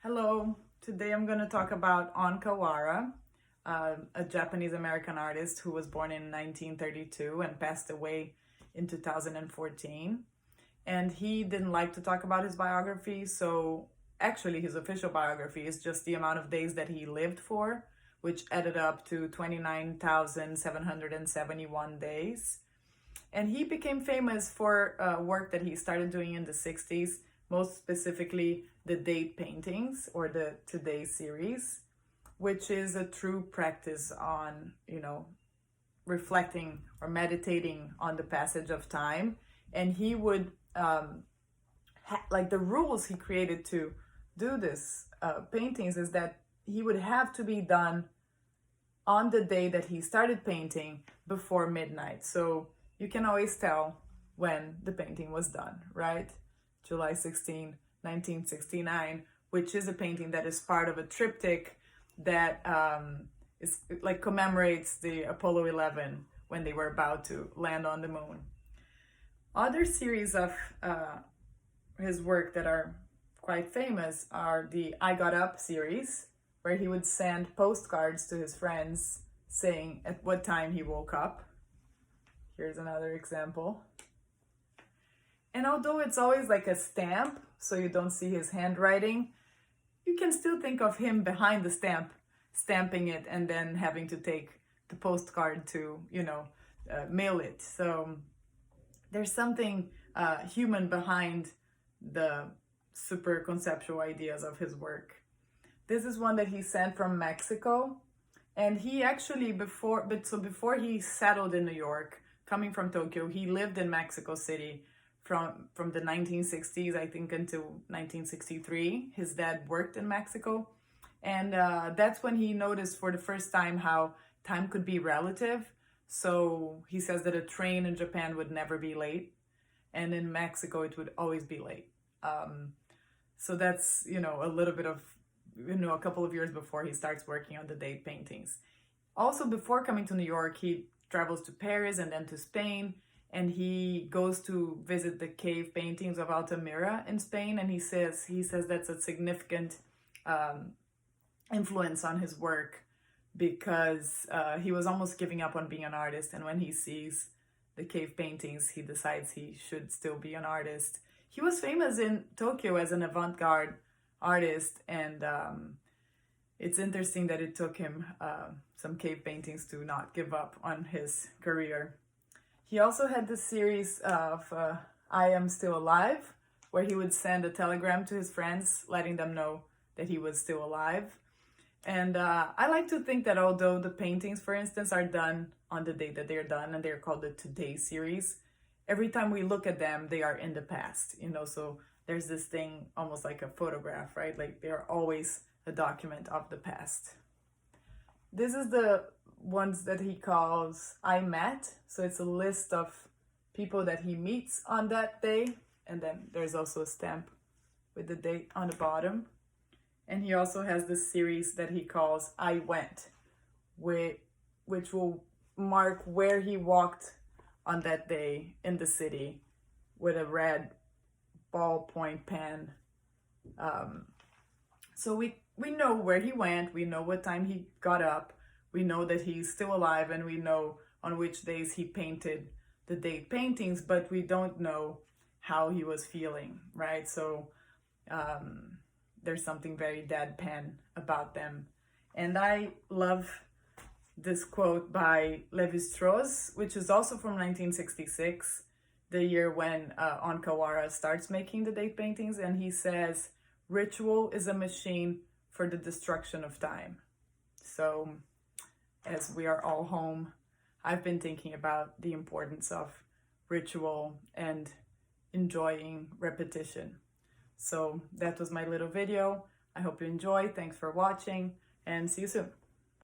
Hello, today I'm going to talk about Kawara, a Japanese American artist who was born in 1932 and passed away in 2014. And he didn't like to talk about his biography, so actually his official biography is just the amount of days that he lived for, which added up to 29,771 days. And he became famous for work that he started doing in the 60s, most specifically the date paintings or the Today series, which is a true practice on, reflecting or meditating on the passage of time. And he would, like the rules he created to do this paintings is that he would have to be done on the day that he started painting before midnight. So you can always tell when the painting was done, right? July 16, 1969, which is a painting that is part of a triptych that is like commemorates the Apollo 11 when they were about to land on the moon. Other series of his work that are quite famous are the I Got Up series, where he would send postcards to his friends saying at what time he woke up. Here's another example. And although it's always like a stamp, so you don't see his handwriting, you can still think of him behind the stamp, stamping it and then having to take the postcard to, mail it. So there's something human behind the super conceptual ideas of his work. This is one that he sent from Mexico. And he actually, before he settled in New York, coming from Tokyo, he lived in Mexico City from the 1960s, I think, until 1963. His dad worked in Mexico. And that's when he noticed for the first time how time could be relative. So he says that a train in Japan would never be late. And in Mexico, it would always be late. So that's, a little bit of, a couple of years before he starts working on the date paintings. Also, before coming to New York, he travels to Paris and then to Spain. And he goes to visit the cave paintings of Altamira in Spain, and he says that's a significant influence on his work because he was almost giving up on being an artist, and when he sees the cave paintings, he decides he should still be an artist. He was famous in Tokyo as an avant-garde artist, and it's interesting that it took him some cave paintings to not give up on his career. He also had this series of I Am Still Alive, where he would send a telegram to his friends, letting them know that he was still alive. And I like to think that although the paintings, for instance, are done on the day that they're done, and they're called the Today series, every time we look at them, they are in the past, so there's this thing almost like a photograph, right? Like they're always a document of the past. This is the ones that he calls I Met. So it's a list of people that he meets on that day. And then there's also a stamp with the date on the bottom. And he also has this series that he calls I Went, which will mark where he walked on that day in the city with a red ballpoint pen. So we know where he went, we know what time he got up, we know that he's still alive, and we know on which days he painted the date paintings, but we don't know how he was feeling, right? So there's something very deadpan about them. And I love this quote by Lévi-Strauss, which is also from 1966, the year when Kawara starts making the date paintings, and he says, "Ritual is a machine for the destruction of time." So as we are all home, I've been thinking about the importance of ritual and enjoying repetition. So that was my little video. I hope you enjoy. Thanks for watching, and see you soon.